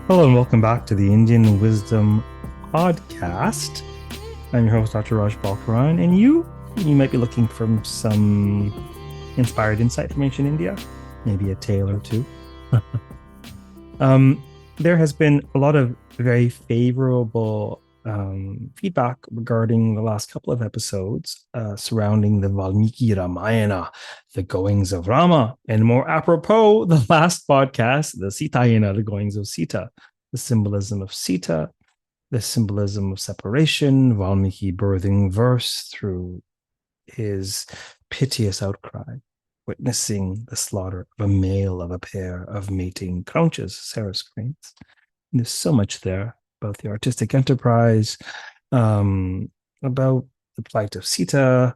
Hello and welcome back to the Indian Wisdom Podcast. I'm your host, Dr. Raj Balkaran, and you might be looking for some inspired insight from ancient India, maybe a tale or two. um, there has been a lot of very favorable feedback regarding the last couple of episodes surrounding the Valmiki Ramayana, the goings of Rama, and more apropos, the last podcast, the Sitayana, the goings of Sita, the symbolism of Sita, the symbolism of separation, Valmiki birthing verse through his piteous outcry, witnessing the slaughter of a male of a pair of mating conches, Sarah's cranes. There's so much there about the artistic enterprise, about the plight of Sita,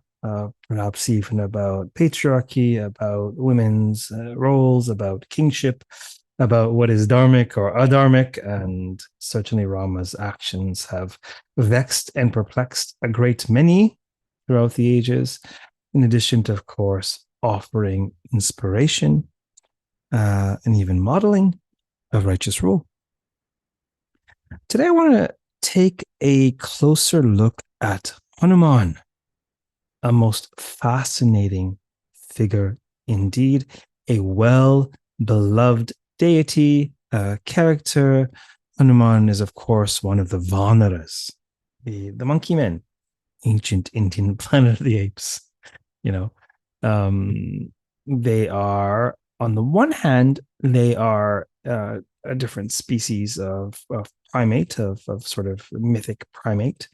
perhaps even about patriarchy, about women's roles, about kingship, about what is dharmic or adharmic. And certainly Rama's actions have vexed and perplexed a great many throughout the ages, in addition to, of course, offering inspiration and even modeling of righteous rule. Today, I want to take a closer look at Hanumān, a most fascinating figure indeed, a well-beloved deity, character. Hanumān is, of course, one of the Vanaras, the monkey men, ancient Indian Planet of the Apes. They are, on the one hand, they are a different species of primate, of sort of mythic primate.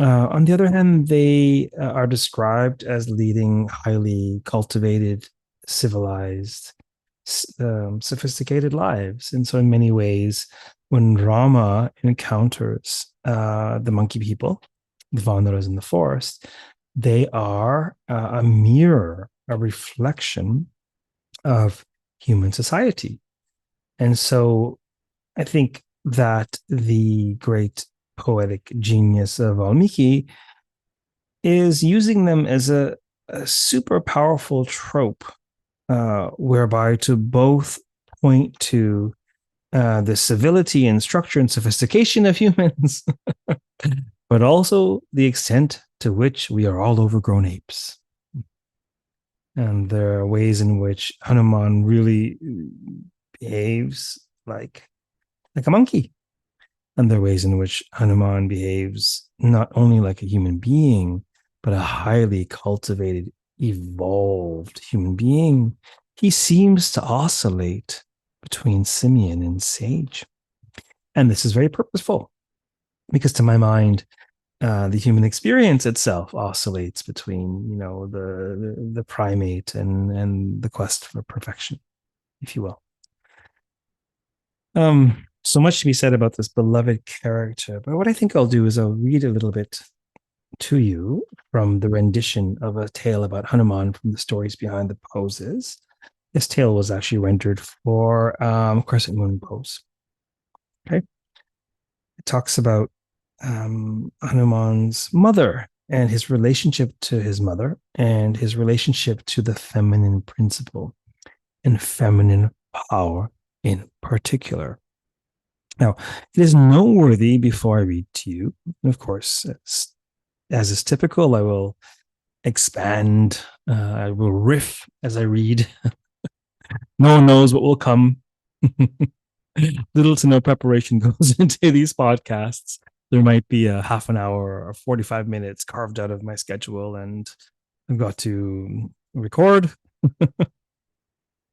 On the other hand, they are described as leading highly cultivated, civilized, sophisticated lives. And so, in many ways, when Rama encounters the monkey people, the Vanaras in the forest, they are a mirror, a reflection of human society. And so I think that the great poetic genius of Valmiki is using them as a super powerful trope, whereby to both point to the civility and structure and sophistication of humans, but also the extent to which we are all overgrown apes. And there are ways in which Hanumān really behaves like a monkey. And there are ways in which Hanumān behaves not only like a human being, but a highly cultivated, evolved human being. He seems to oscillate between simian and sage. And this is very purposeful because, to my mind, the human experience itself oscillates between, the primate and the quest for perfection, if you will. So much to be said about this beloved character, but what I think I'll do is I'll read a little bit to you from the rendition of a tale about Hanumān from the Stories Behind the Poses. This tale was actually rendered for Crescent Moon Pose. Okay. It talks about Hanumān's mother and his relationship to his mother and his relationship to the feminine principle and feminine power in particular. Now, it is noteworthy before I read to you, and of course, as is typical, I will expand, I will riff as I read. No one knows what will come. Little to no preparation goes into these podcasts. There might be a half an hour or 45 minutes carved out of my schedule, and I've got to record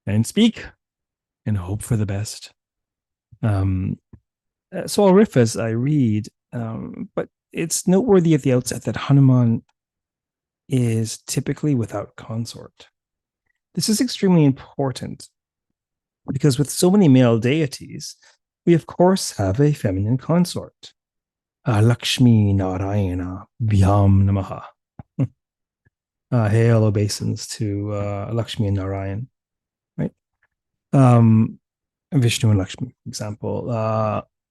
and speak and hope for the best. So I'll riff as I read, but it's noteworthy at the outset that Hanumān is typically without consort. This is extremely important because with so many male deities, we of course have a feminine consort. Lakshmi Narayana Bhyam Namaha. Hail obeisance to Lakshmi and Narayan, right? Vishnu and Lakshmi, for example.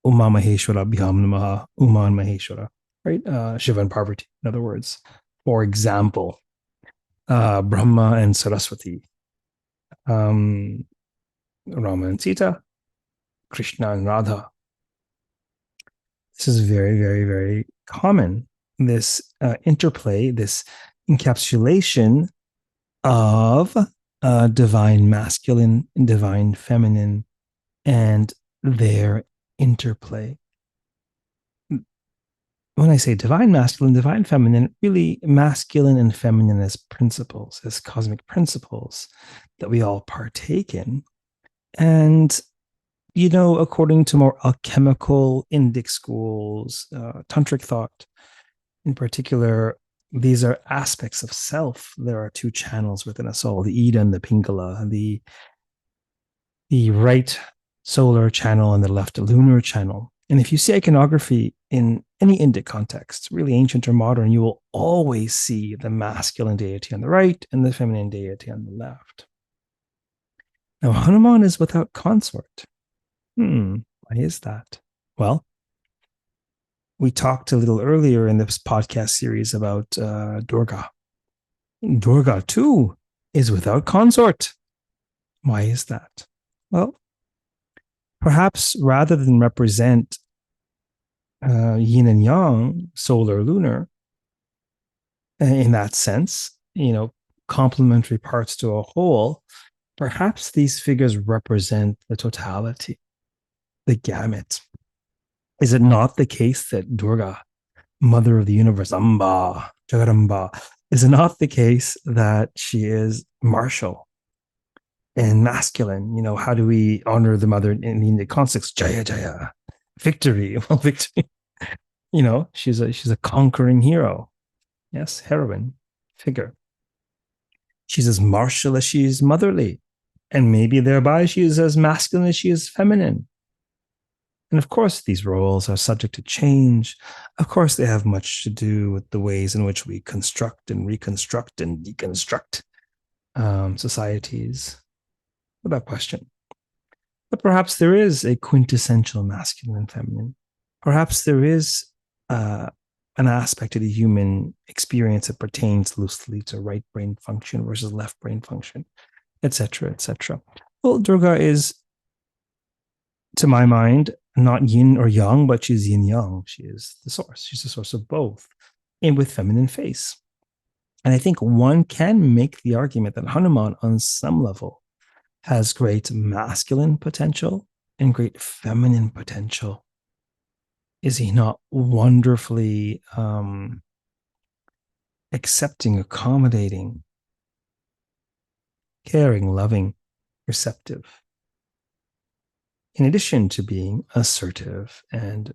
Uma Maheshwara Bhyam Namaha, Uma and Maheshwara, right? Shiva and Parvati, in other words. For example, Brahma and Saraswati, Rama and Sita, Krishna and Radha. This is very, very, very common. This interplay, this encapsulation of divine masculine and divine feminine and their interplay. When I say divine masculine, divine feminine, really masculine and feminine as principles, as cosmic principles that we all partake in. And, according to more alchemical Indic schools, tantric thought in particular, these are aspects of self. There are two channels within us all, the Ida and the Pingala, the right solar channel and the left lunar channel. And if you see iconography in any Indic context, really ancient or modern, you will always see the masculine deity on the right and the feminine deity on the left. Now, Hanumān is without consort. Why is that? Well, we talked a little earlier in this podcast series about Durga. Durga, too, is without consort. Why is that? Well, perhaps rather than represent yin and yang, solar, lunar, in that sense, complementary parts to a whole, perhaps these figures represent the totality, the gamut. Is it not the case that Durga, mother of the universe, Amba, Jagadamba, is it not the case that she is martial and masculine? How do we honor the mother in the Indian context? Jaya Jaya, victory. Well, victory. She's a conquering hero. Yes, heroine figure. She's as martial as she is motherly, and maybe thereby she is as masculine as she is feminine. And of course, these roles are subject to change. Of course, they have much to do with the ways in which we construct and reconstruct and deconstruct societies, without question. But perhaps there is a quintessential masculine and feminine. Perhaps there is an aspect of the human experience that pertains loosely to right brain function versus left brain function, etc., etc. Well, Durga is, to my mind, not yin or yang, but she's yin yang. She is the source. She's the source of both, and with feminine face. And I think one can make the argument that Hanumān, on some level, has great masculine potential and great feminine potential. Is he not wonderfully accepting, accommodating, caring, loving, receptive? In addition to being assertive and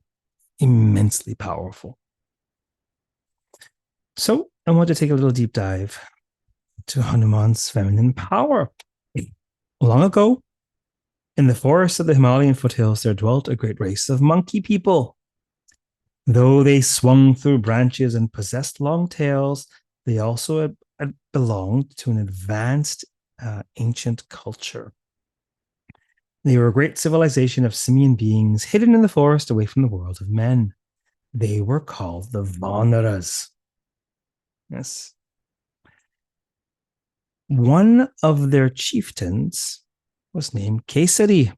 immensely powerful. So I want to take a little deep dive to Hanuman's feminine power. Long ago, in the forests of the Himalayan foothills, there dwelt a great race of monkey people. Though they swung through branches and possessed long tails, they also belonged to an advanced ancient culture. They were a great civilization of simian beings hidden in the forest away from the world of men. They were called the Vanaras. Yes. One of their chieftains was named Kesari.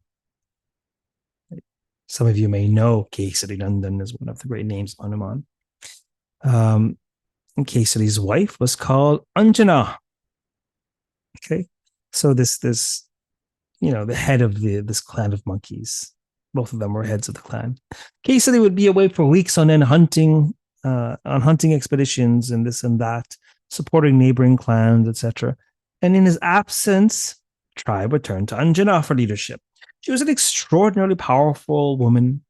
Some of you may know Kesari Nandan is one of the great names of Hanumān. And Kesari's wife was called Anjana. Okay, so this the head of this clan of monkeys. Both of them were heads of the clan. Kesari would be away for weeks on end hunting, on hunting expeditions and this and that, supporting neighboring clans, etc. And in his absence, the tribe would turn to Anjana for leadership. She was an extraordinarily powerful woman,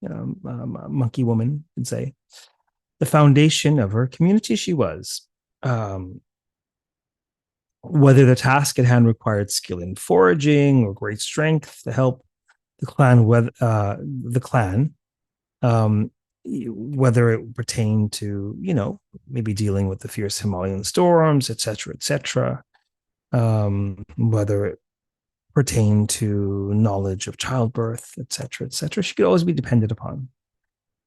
monkey woman, you'd say. The foundation of her community she was. Whether the task at hand required skill in foraging or great strength to help the clan, whether it pertained to, maybe dealing with the fierce Himalayan storms, etc., whether it pertained to knowledge of childbirth, etc., she could always be depended upon.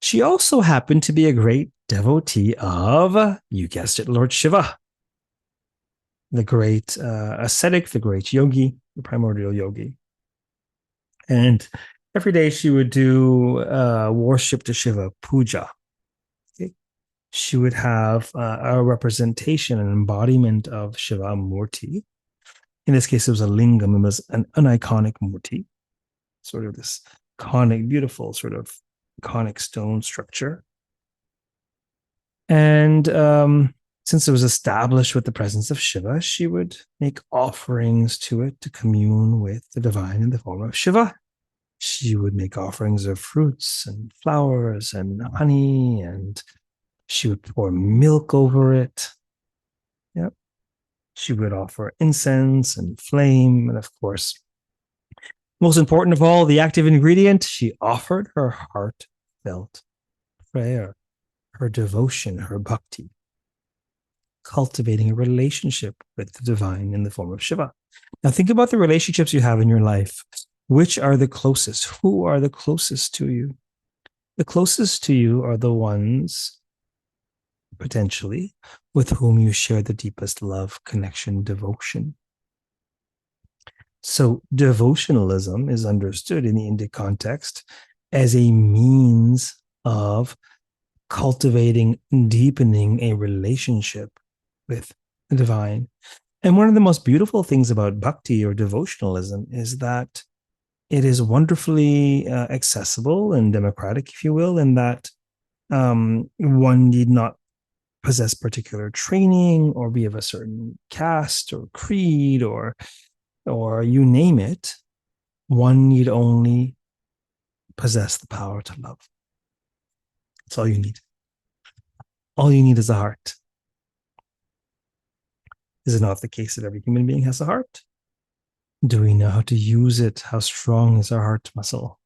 She also happened to be a great devotee of, you guessed it, Lord Shiva, the great ascetic, the great yogi, the primordial yogi. And Every day she would do worship to Shiva, puja. Okay? She would have a representation, an embodiment of Shiva Murti. In this case, it was a lingam. It was an iconic murti, sort of this iconic, beautiful sort of iconic stone structure. And since it was established with the presence of Shiva, she would make offerings to it to commune with the divine in the form of Shiva. She would make offerings of fruits and flowers and honey, and she would pour milk over it. Yep. She would offer incense and flame, and of course, most important of all, the active ingredient, she offered her heartfelt prayer, her devotion, her bhakti, cultivating a relationship with the divine in the form of Shiva. Now, think about the relationships you have in your life. Which are the closest? Who are the closest to you? The closest to you are the ones, potentially, with whom you share the deepest love, connection, devotion. So, devotionalism is understood in the Indic context as a means of cultivating, deepening a relationship with the divine. And one of the most beautiful things about bhakti or devotionalism is that it is wonderfully accessible and democratic, if you will, in that one need not possess particular training or be of a certain caste or creed or you name it. One need only possess the power to love. That's all you need. All you need is a heart. Is it not the case that every human being has a heart? Do we know how to use it? How strong is our heart muscle?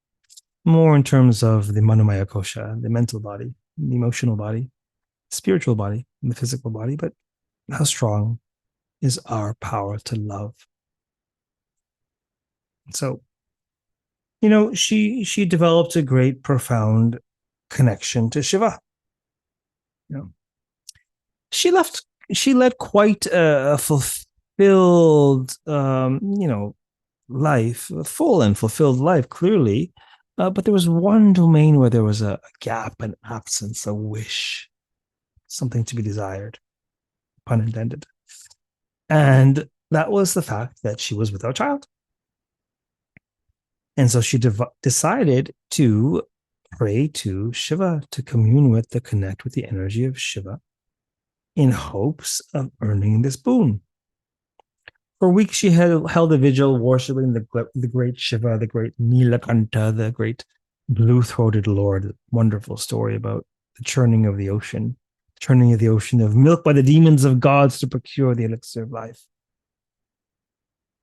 More in terms of the manomaya kosha, the mental body, the emotional body, spiritual body, and the physical body, but how strong is our power to love? So, she developed a great, profound connection to Shiva. You know, she led quite a fulfilled, life, a full and fulfilled life, clearly. But there was one domain where there was a gap, an absence, a wish, something to be desired, pun intended. And that was the fact that she was without a child. And so she decided to pray to Shiva, to commune with, to connect with the energy of Shiva in hopes of earning this boon. For weeks, she had held a vigil worshiping the great Shiva, the great Nilakanta, the great blue-throated Lord. Wonderful story about the churning of the ocean of milk by the demons of gods to procure the elixir of life.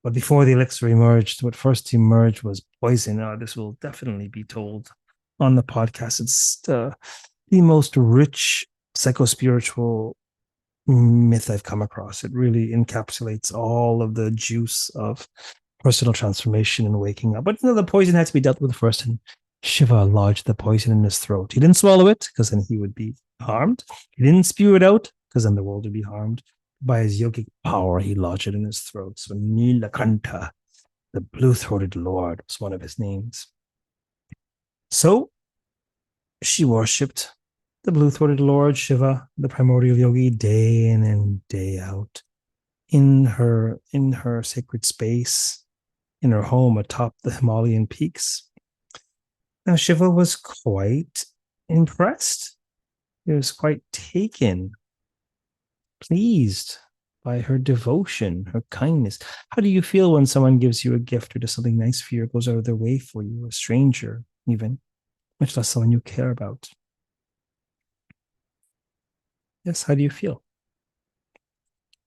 But before the elixir emerged, what first emerged was poison. This will definitely be told on the podcast. It's the most rich psychospiritual myth I've come across. It really encapsulates all of the juice of personal transformation and waking up. But the poison had to be dealt with first, and Shiva lodged the poison in his throat. He didn't swallow it because then he would be harmed. He didn't spew it out because then the world would be harmed. By his yogic power, he lodged it in his throat. So Nilakanta, the blue-throated Lord, was one of his names. So she worshipped the blue-throated Lord Shiva, the primordial yogi, day in and day out, in her sacred space, in her home atop the Himalayan peaks. Now Shiva was quite impressed. He was quite taken, pleased by her devotion, her kindness. How do you feel when someone gives you a gift or does something nice for you, or goes out of their way for you, a stranger even, much less someone you care about? Yes, how do you feel?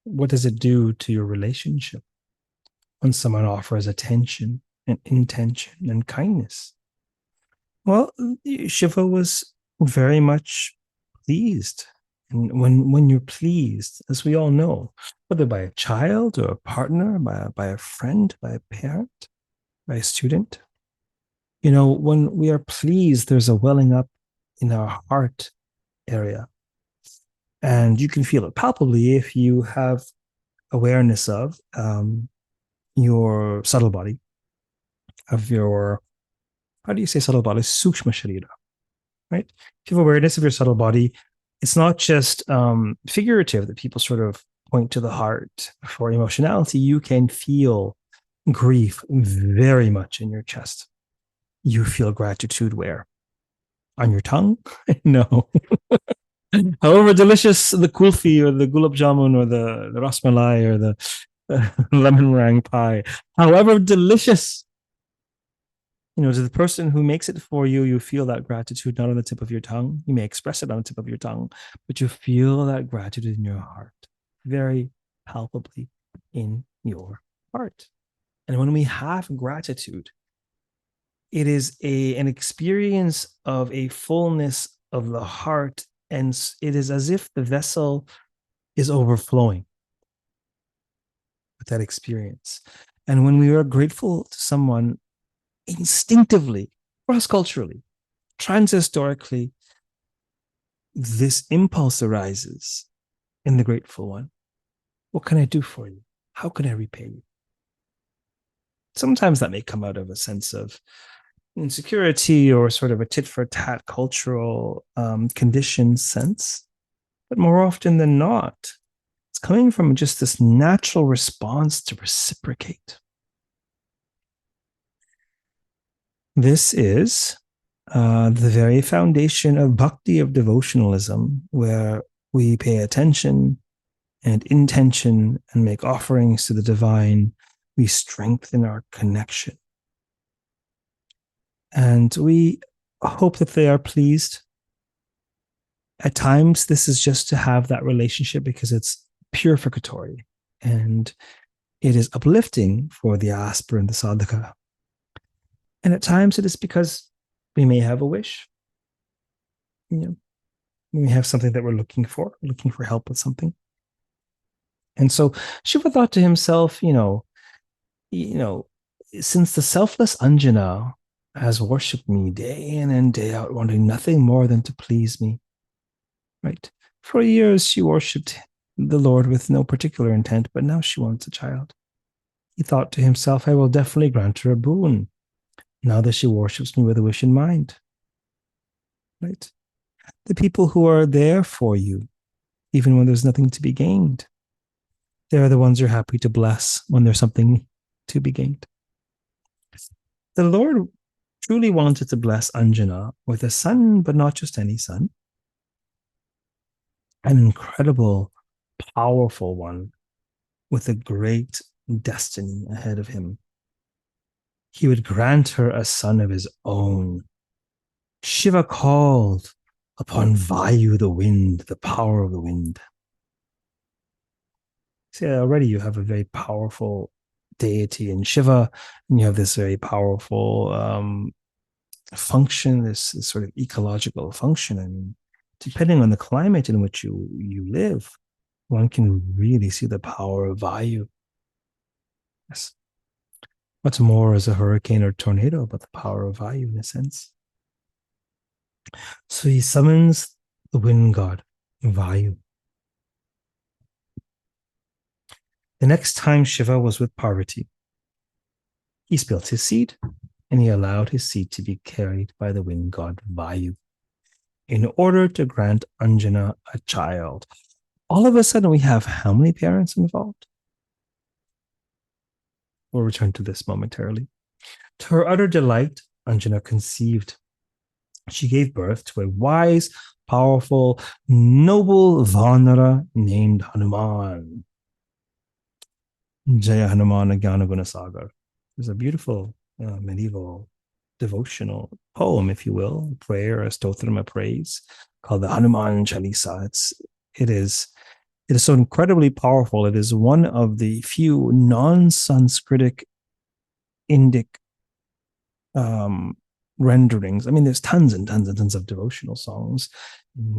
What does it do to your relationship when someone offers attention and intention and kindness? Well, Shiva was very much pleased. And when you're pleased, as we all know, whether by a child or a partner, by a friend, by a parent, by a student, when we are pleased, there's a welling up in our heart area. And you can feel it palpably if you have awareness of your subtle body, of your How do you say subtle body? Sukshma sharira, right? If you have awareness of your subtle body, it's not just figurative that people sort of point to the heart for emotionality. You can feel grief very much in your chest. You feel gratitude where? On your tongue? No. However delicious the kulfi or the gulab jamun or the ras malai or the lemon meringue pie, however delicious, to the person who makes it for you, you feel that gratitude not on the tip of your tongue. You may express it on the tip of your tongue, but you feel that gratitude in your heart, very palpably in your heart. And when we have gratitude, it is an experience of a fullness of the heart, and it is as if the vessel is overflowing with that experience. And when we are grateful to someone, instinctively, cross-culturally, transhistorically, this impulse arises in the grateful one. What can I do for you? How can I repay you? Sometimes that may come out of a sense of insecurity or sort of a tit for tat cultural conditioned sense. But more often than not, it's coming from just this natural response to reciprocate. This is the very foundation of bhakti, of devotionalism, where we pay attention and intention and make offerings to the divine. We strengthen our connection. And we hope that they are pleased. At times, this is just to have that relationship because it's purificatory and it is uplifting for the aspirant, the sadhaka. And at times, it is because we may have a wish. We may have something that we're looking for help with something. And so Shiva thought to himself, since the selfless Anjana has worshipped me day in and day out, wanting nothing more than to please me, right? For years, she worshipped the Lord with no particular intent, but now she wants a child. He thought to himself, I will definitely grant her a boon now that she worships me with a wish in mind, right? The people who are there for you, even when there's nothing to be gained, they're the ones you're happy to bless when there's something to be gained. The Lord truly wanted to bless Anjana with a son, but not just any son, an incredible, powerful one with a great destiny ahead of him. He would grant her a son of his own. Shiva called upon Vayu, the wind, the power of the wind. See, already you have a very powerful deity in Shiva, and you have this very powerful function, this sort of ecological function. I mean, depending on the climate in which you live, one can really see the power of Vayu. Yes. What's more is a hurricane or tornado, but the power of Vayu in a sense. So he summons the wind god, Vayu. The next time Shiva was with Parvati, he spilled his seed and he allowed his seed to be carried by the wind god Vayu in order to grant Anjana a child. All of a sudden, we have how many parents involved? We'll return to this momentarily. To her utter delight, Anjana conceived. She gave birth to a wise, powerful, noble Vanara named Hanumān. Jaya Hanumān Jnana Guna Sagar. There's a beautiful medieval devotional poem, if you will, a prayer, a stotram, a praise, called the Hanumān Chalisa. It is so incredibly powerful. It is one of the few non-Sanskritic Indic renderings. I mean, there's tons and tons and tons of devotional songs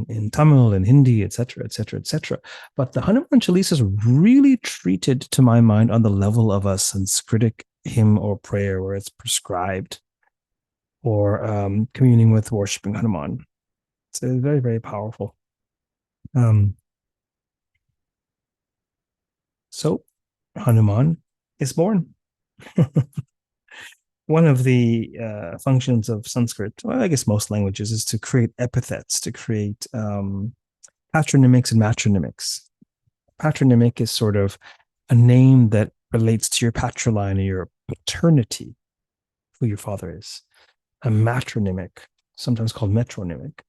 in Tamil and Hindi, etc., etc., etc. But the Hanumān Chalisa is really treated, to my mind, on the level of a Sanskritic hymn or prayer, where it's prescribed or communing with worshiping Hanuman. It's very, very powerful. So Hanuman is born. one of the functions of Sanskrit, well, I guess most languages, is to create epithets, to create patronymics and matronymics. Patronymic is sort of a name that relates to your patriline or your paternity, who your father is. A matronymic, sometimes called metronymic,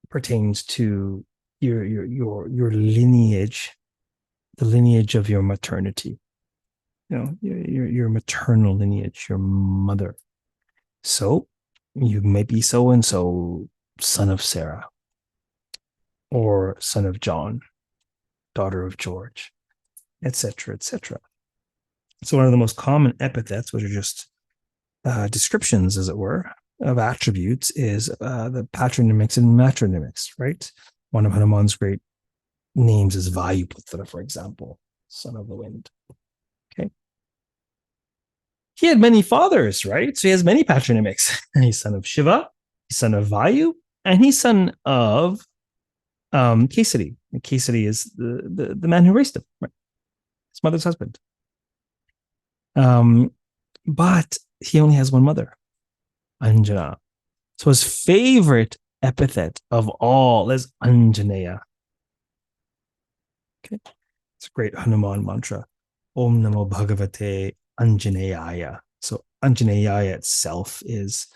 pertains to your lineage, the lineage of your maternity. Your maternal lineage, your mother. So you may be so and so, son of Sarah, or son of John, daughter of George, etc., etc. So one of the most common epithets, which are just descriptions, as it were, of attributes, is the patronymics and matronymics, right? One of Hanuman's great names is Vayuputra, for example, son of the wind. Okay. He had many fathers, right? So he has many patronymics. He's son of Shiva, he's son of Vayu, and he's son of Kesari. Kesari is the man who raised him, right? His mother's husband. But he only has one mother, Anjana. So his favorite epithet of all is Anjaneya. Okay. It's a great Hanuman mantra. Om Namo Bhagavate Anjaneyaya. So Anjaneyaya itself is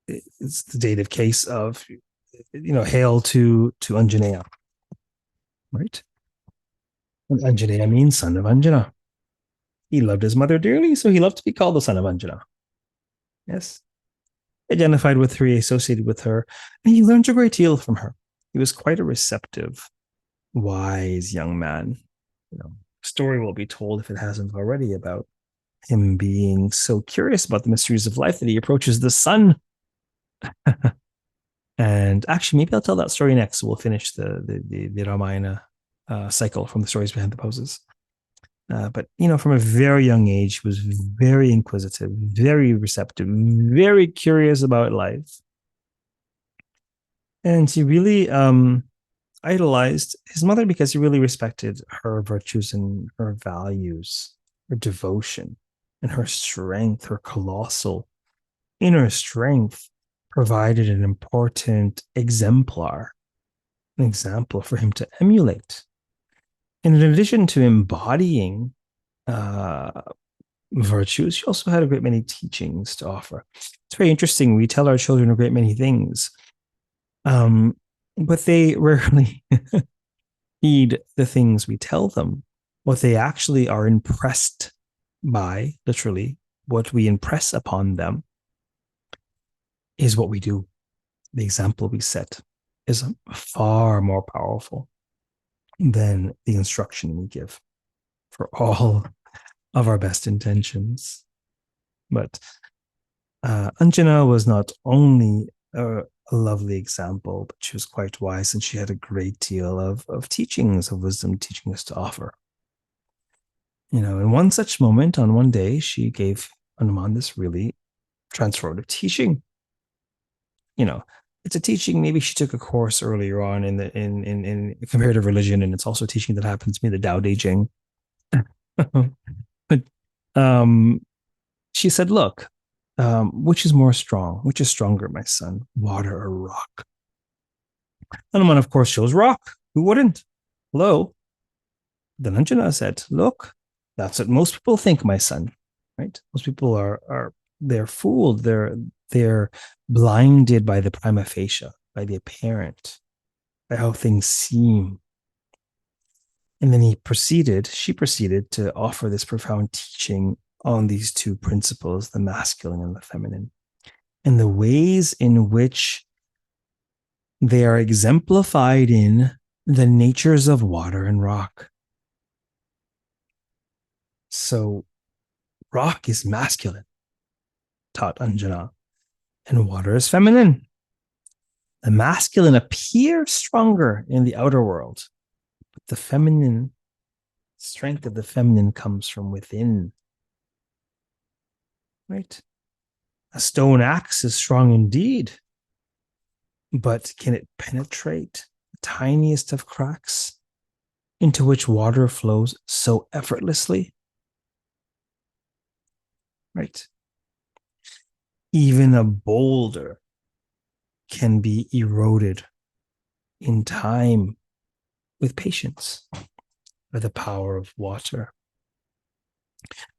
it's the dative case of, hail to Anjaneya, right? And Anjaneya means son of Anjana. He loved his mother dearly, so he loved to be called the son of Anjana. Yes. Identified with her, he associated with her, and he learned a great deal from her. He was quite a receptive, wise young man. Story will be told, if it hasn't already, about him being so curious about the mysteries of life that he approaches the sun. And actually, maybe I'll tell that story next. So we'll finish the Ramayana cycle from the stories behind the poses. But from a very young age, he was very inquisitive, very receptive, very curious about life, and he really idolized his mother because he really respected her virtues and her values, her devotion, and her strength. Her colossal inner strength provided an important example for him to emulate. And in addition to embodying virtues, she also had a great many teachings to offer. It's very interesting. We tell our children a great many things, but they rarely heed the things we tell them. What they actually are impressed by, literally, what we impress upon them, is what we do. The example we set is far more powerful than the instruction we give, for all of our best intentions. But Anjana was not only a lovely example, but she was quite wise, and she had a great deal of teachings of wisdom, teachings to offer. In one such moment, on one day, she gave Hanuman this really transformative teaching. It's a teaching. Maybe she took a course earlier on in comparative religion, and it's also a teaching that happens to me, the Tao Te Ching. But she said, "Look, which is more strong? Which is stronger, my son, water or rock?" Hanuman, of course, chose rock. Who wouldn't? Hello. Then Anjana said, "Look, that's what most people think, my son. Right? Most people they're fooled. They're blinded by the prima facie, by the apparent, by how things seem." And then she proceeded to offer this profound teaching on these two principles, the masculine and the feminine, and the ways in which they are exemplified in the natures of water and rock. So rock is masculine, taught Anjana, and water is feminine. The masculine appears stronger in the outer world, but the feminine strength of the feminine comes from within. Right? A stone axe is strong indeed, but can it penetrate the tiniest of cracks? into which water flows so effortlessly, right? Even a boulder can be eroded in time with patience by the power of water.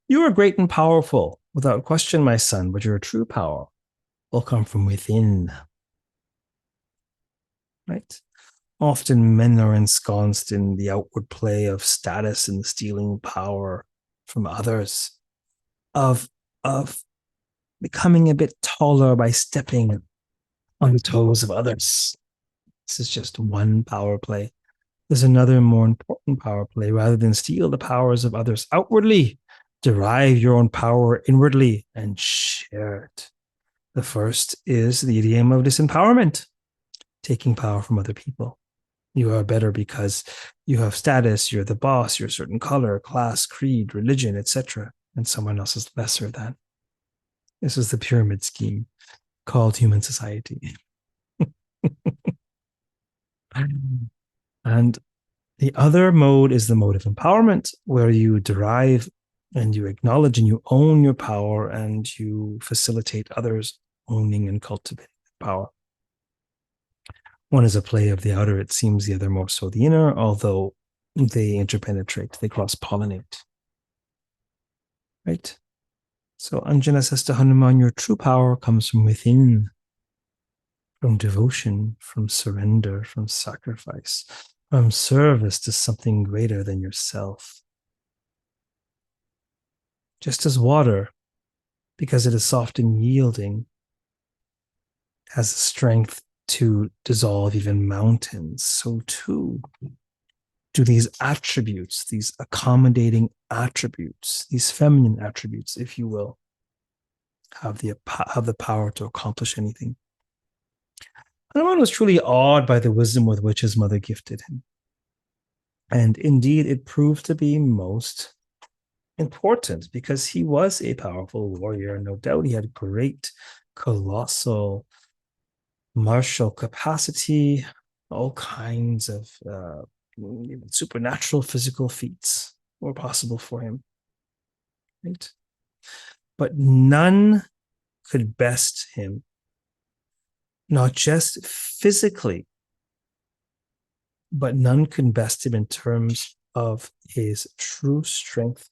You are great and powerful, without question, my son, but your true power will come from within, right? Often men are ensconced in the outward play of status and stealing power from others, of, of becoming a bit taller by stepping on the toes of others. This is just one power play. There's another more important power play. Rather than steal the powers of others outwardly, derive your own power inwardly and share it. The first is the idiom of disempowerment, taking power from other people. You are better because you have status, you're the boss, you're a certain color, class, creed, religion, etc., and someone else is lesser than. This is the pyramid scheme called human society. And the other mode is the mode of empowerment, where you derive and you acknowledge and you own your power and you facilitate others owning and cultivating power. One is a play of the outer, it seems, the other more so the inner, although they interpenetrate, they cross-pollinate. Right? So Anjana says to Hanuman, your true power comes from within, from devotion, from surrender, from sacrifice, from service to something greater than yourself. Just as water, because it is soft and yielding, has the strength to dissolve even mountains, so too do these attributes, these accommodating attributes, these feminine attributes, if you will, have the power to accomplish anything. Hanuman was truly awed by the wisdom with which his mother gifted him. And indeed, it proved to be most important because he was a powerful warrior. No doubt he had great, colossal martial capacity, all kinds of supernatural physical feats were possible for him. Right? But none could best him, not just physically, but none could best him in terms of his true strength,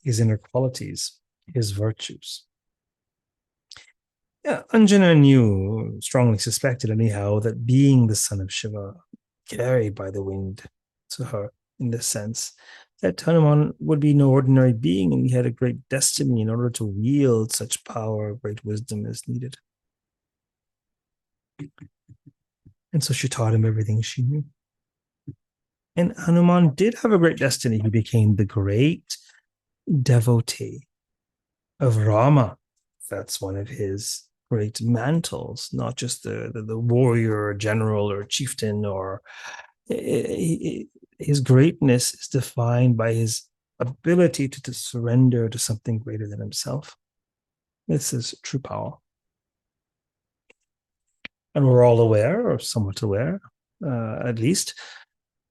his inner qualities, his virtues. Yeah, Anjana knew, strongly suspected anyhow, that being the son of Shiva, carried by the wind to her in this sense, that Hanuman would be no ordinary being and he had a great destiny in order to wield such power, great wisdom as needed. And so she taught him everything she knew. And Hanuman did have a great destiny. He became the great devotee of Rama. That's one of his great mantles, not just the warrior or general or chieftain, or his greatness is defined by his ability to surrender to something greater than himself. This is true power. And we're all aware, or somewhat aware, at least,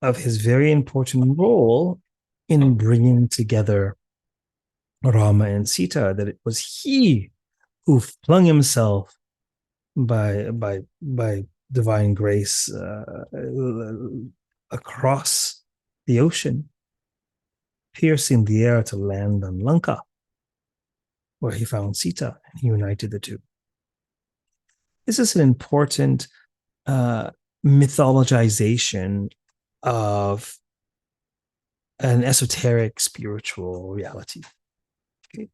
of his very important role in bringing together Rama and Sita, that it was he who flung himself by divine grace across the ocean, piercing the air to land on Lanka, where he found Sita and he united the two. This is an important mythologization of an esoteric spiritual reality. Okay.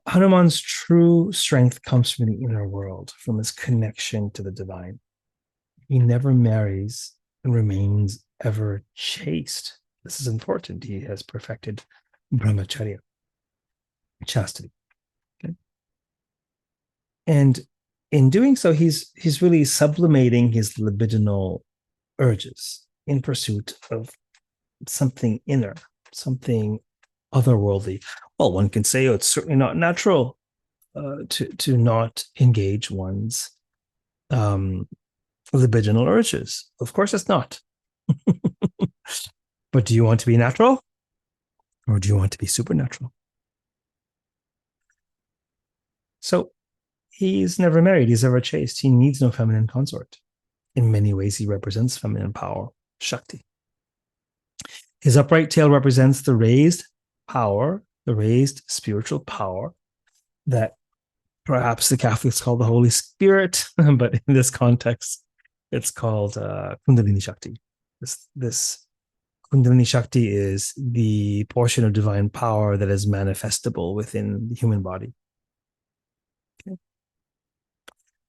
Hanuman's true strength comes from the inner world, from his connection to the divine. He never marries and remains ever chaste. This is important. He has perfected brahmacharya, chastity. Okay? And in doing so, he's really sublimating his libidinal urges in pursuit of something inner, something otherworldly. Well, one can say, oh, it's certainly not natural to not engage one's libidinal urges. Of course, it's not. But do you want to be natural? Or do you want to be supernatural? So he's never married. He's ever chaste. He needs no feminine consort. In many ways, he represents feminine power, Shakti. His upright tail represents the raised power, the raised spiritual power that perhaps the Catholics call the Holy Spirit, but in this context, it's called Kundalini Shakti. This Kundalini Shakti is the portion of divine power that is manifestable within the human body. Okay.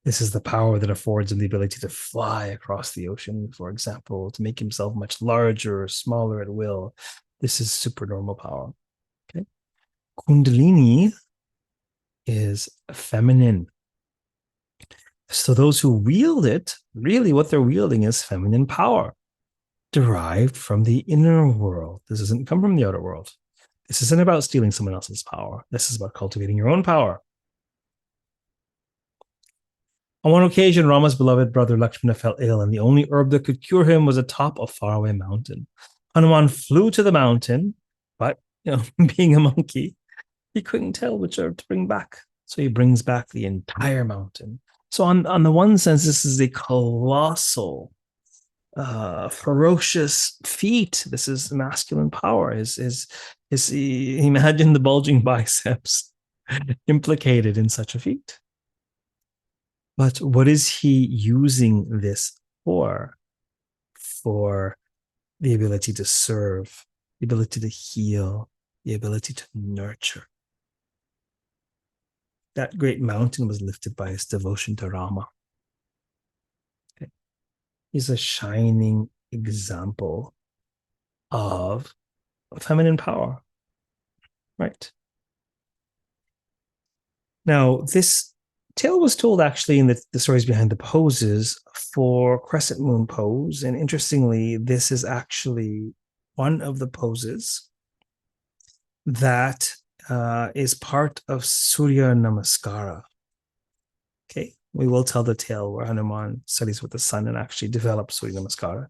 This is the power that affords him the ability to fly across the ocean, for example, to make himself much larger or smaller at will. This is supernormal power. Okay. Kundalini is feminine. So those who wield it, really what they're wielding is feminine power derived from the inner world. This doesn't come from the outer world. This isn't about stealing someone else's power. This is about cultivating your own power. On one occasion, Rama's beloved brother Lakshmana fell ill, and the only herb that could cure him was atop a faraway mountain. Hanumān flew to the mountain, but being a monkey, he couldn't tell which herb to bring back. So he brings back the entire mountain. So on the one sense, this is a colossal, ferocious feat. This is masculine power. Imagine the bulging biceps implicated in such a feat. But what is he using this for? For the ability to serve, the ability to heal, the ability to nurture. That great mountain was lifted by his devotion to Rama. Okay. He's a shining example of feminine power, right? Now, this tale was told actually in the stories behind the poses for crescent moon pose. And interestingly, this is actually one of the poses that is part of Surya Namaskara. Okay, we will tell the tale where Hanumān studies with the sun and actually develops Surya Namaskara.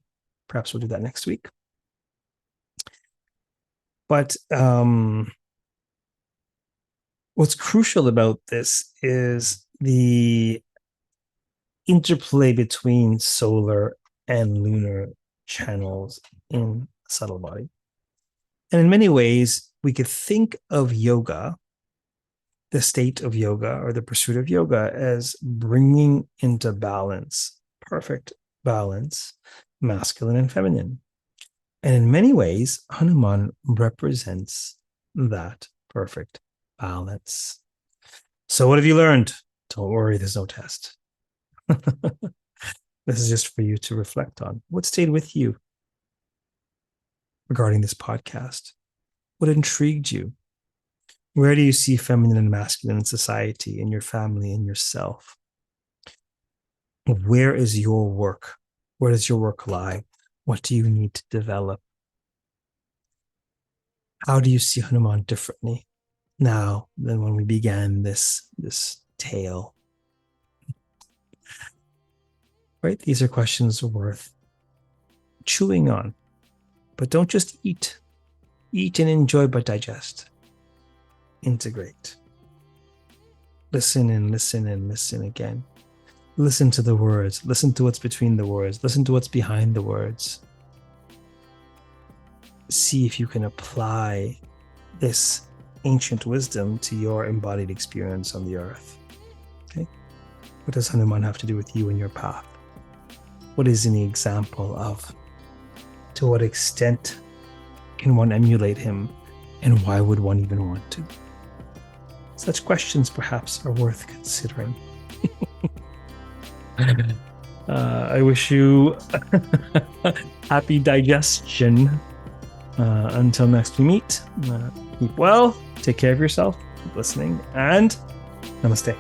Perhaps we'll do that next week. But what's crucial about this is the interplay between solar and lunar channels in the subtle body. And in many ways, we could think of yoga, the state of yoga or the pursuit of yoga, as bringing into balance, perfect balance, masculine and feminine. And in many ways, Hanumān represents that perfect balance. So what have you learned? Don't worry, there's no test. This is just for you to reflect on. What stayed with you regarding this podcast? What intrigued you? Where do you see feminine and masculine in society, in your family, in yourself? Where is your work? Where does your work lie? What do you need to develop? How do you see Hanumān differently now than when we began this tale? Right? These are questions worth chewing on. But don't just eat. Eat and enjoy, but digest. Integrate. Listen and listen and listen again. Listen to the words. Listen to what's between the words. Listen to what's behind the words. See if you can apply this ancient wisdom to your embodied experience on the earth. Okay? What does Hanumān have to do with you and your path? What is an example of? To what extent can one emulate him? And why would one even want to? Such questions perhaps are worth considering. I wish you happy digestion. Until next we meet, keep well, take care of yourself, keep listening, and namaste.